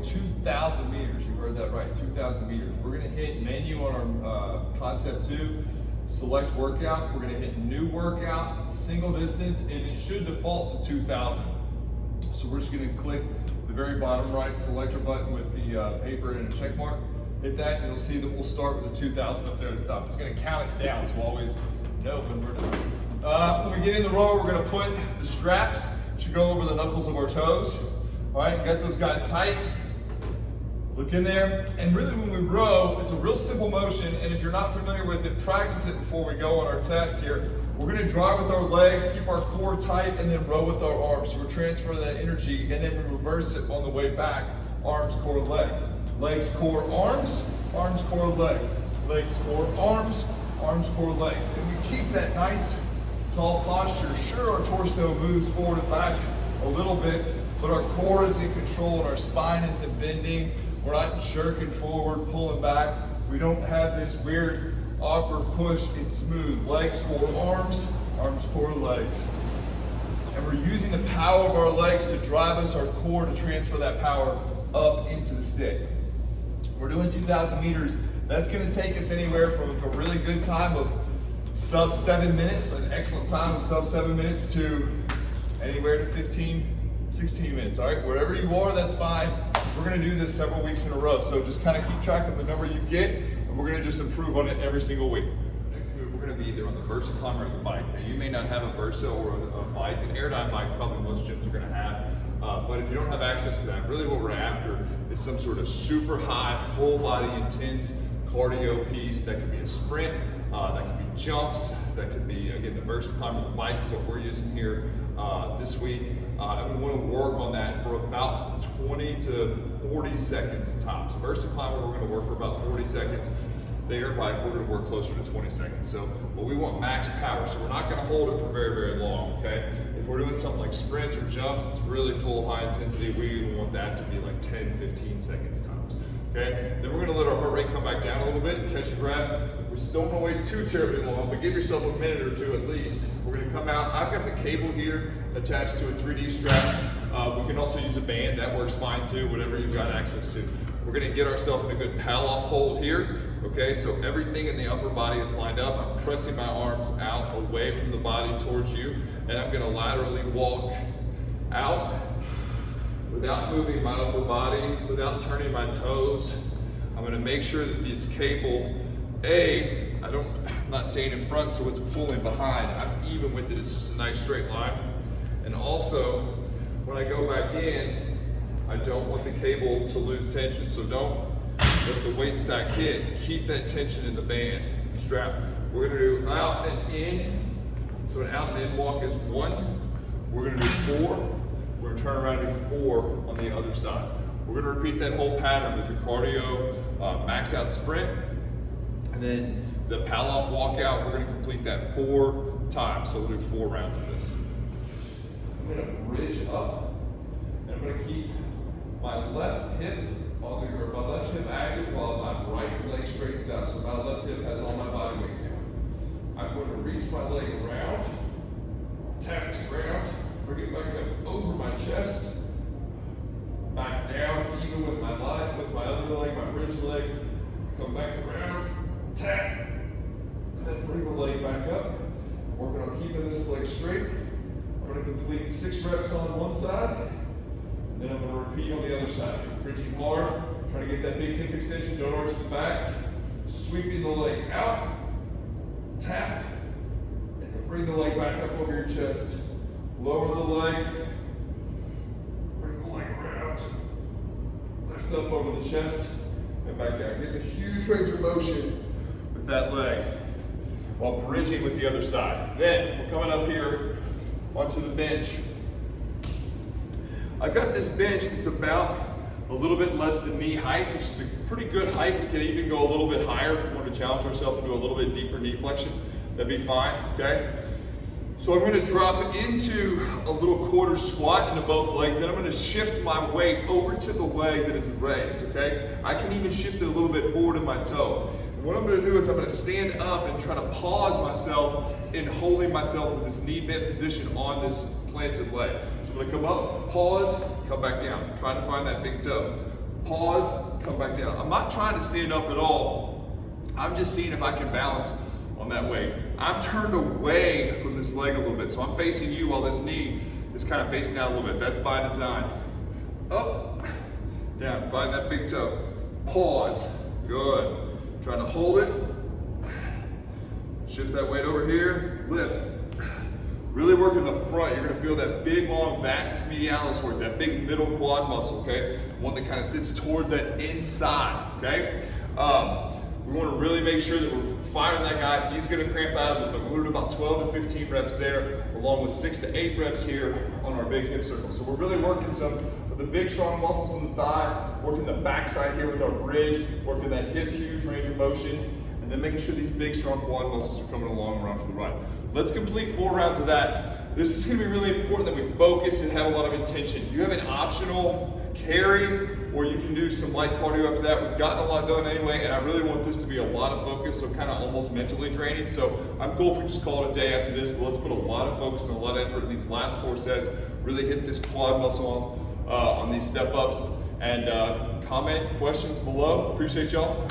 2,000 meters. You heard that right, 2,000 meters. We're gonna hit menu on our concept 2, select workout. We're gonna hit new workout, single distance, and it should default to 2,000. So we're just gonna click the very bottom right selector button with the paper and a check mark. Hit that and you'll see that we'll start with the 2,000 up there at the top. It's gonna count us down, so we'll always know when we're done. When we get in the row, we're gonna put the straps, should go over the knuckles of our toes. All right, get those guys tight. Look in there, and really when we row, it's a real simple motion, and if you're not familiar with it, practice it before we go on our test here. We're gonna drive with our legs, keep our core tight, and then row with our arms. So we're transferring that energy, and then we reverse it on the way back. Arms, core, legs. Legs, core, arms, arms, core, legs. Legs, core, arms, arms, core, legs. And we keep that nice, tall posture. Sure, our torso moves forward and back a little bit, but our core is in control and our spine isn't bending. We're not jerking forward, pulling back. We don't have this weird, awkward push. It's smooth. Legs, core, arms, arms, core, legs. And we're using the power of our legs to drive us, our core, to transfer that power up into the stick. We're doing 2,000 meters. That's gonna take us anywhere from a really good time of sub 7 minutes, an excellent time of sub 7 minutes, to anywhere to 15, 16 minutes, all right? Wherever you are, that's fine. We're gonna do this several weeks in a row, so just kind of keep track of the number you get, and we're gonna just improve on it every single week. Next move, we're gonna be either on the Versa Climber or the bike. Now, you may not have a Versa or a bike, an Airdyne bike, probably most gyms are gonna have, but if you don't have access to that, really what we're after is some sort of super high, full body intense cardio piece. That could be a sprint, that could be jumps, that could be, again, the Versa Climber, the bike is what we're using here this week. And we want to work on that for about 20 to 40 seconds tops. Versa Climber, we're going to work for about 40 seconds. The air bike, we're going to work closer to 20 seconds. So, but we want max power, so we're not going to hold it for very, very long, okay? If we're doing something like sprints or jumps, it's really full, high intensity, we want that to be like 10, 15 seconds tops, okay? Then we're going to let our heart rate come back down a little bit, catch your breath. We still don't want to wait too terribly long, but give yourself a minute or two at least. We're going to come out. I've got the cable here attached to a 3D strap. We can also use a band, that works fine too, whatever you've got access to. We're going to get ourselves in a good pal-off hold here. Okay, so everything in the upper body is lined up. I'm pressing my arms out away from the body towards you, and I'm going to laterally walk out without moving my upper body, without turning my toes. I'm going to make sure that this cable, I'm not staying in front so it's pulling behind. I'm even with it, it's just a nice straight line. And also, when I go back in, I don't want the cable to lose tension, so don't let the weight stack hit. Keep that tension in the band, strap. We're gonna do out and in. So an out and in walk is 1. We're gonna do 4. We're gonna turn around and do 4 on the other side. We're gonna repeat that whole pattern with your cardio, max out sprint, and then the pal-off walkout, we're gonna complete that 4 times. So we'll do 4 rounds of this. I'm gonna bridge up, and I'm gonna keep my left hip active while my right leg straightens out. So my left hip has all my body weight now. I'm going to reach my leg around, tap the ground, bring it back up over my chest, back down, even with my other leg, my bridge leg, come back around, tap, and then bring the leg back up. Working on keeping this leg straight. I'm going to complete 6 reps on one side, and then I'm going to repeat on the other side. Bridging hard, trying to get that big hip extension, don't arch the back. Sweeping the leg out, tap, and then bring the leg back up over your chest. Lower the leg, bring the leg around, lift up over the chest, and back down. Get a huge range of motion with that leg while bridging with the other side. Then we're coming up here onto the bench. I've got this bench that's about a little bit less than knee height, which is a pretty good height. We can even go a little bit higher if we want to challenge ourselves and do a little bit deeper knee flexion. That'd be fine, okay? So I'm going to drop into a little quarter squat into both legs. Then I'm going to shift my weight over to the leg that is raised, okay? I can even shift it a little bit forward in my toe. And what I'm going to do is I'm going to stand up and try to pause myself in holding myself in this knee bent position on this planted leg. So I'm going to come up, pause, come back down, trying to find that big toe. pause, come back down. I'm not trying to stand up at all. I'm just seeing if I can balance on that weight. I'm turned away from this leg a little bit, so I'm facing you while this knee is kind of facing out a little bit. That's by design. Up, down, find that big toe. Pause, good. Trying to hold it. Shift that weight over here, lift. Really work in the front. You're gonna feel that big, long vastus medialis work, that big middle quad muscle, okay? One that kind of sits towards that inside, okay? We wanna really make sure that we're firing that guy. He's gonna cramp out a little bit. We're gonna do about 12 to 15 reps there, along with 6 to 8 reps here on our big hip circle. So we're really working some of the big, strong muscles on the thigh, working the backside here with our bridge, working that hip huge range of motion, and then making sure these big, strong quad muscles are coming along around to the right. Let's complete 4 rounds of that. This is gonna be really important that we focus and have a lot of intention. You have an optional carry, or you can do some light cardio after that. We've gotten a lot done anyway, and I really want this to be a lot of focus, so kind of almost mentally draining. So I'm cool if we just call it a day after this, but let's put a lot of focus and a lot of effort in these last 4 sets. Really hit this quad muscle on these step ups. And comment questions below. Appreciate y'all.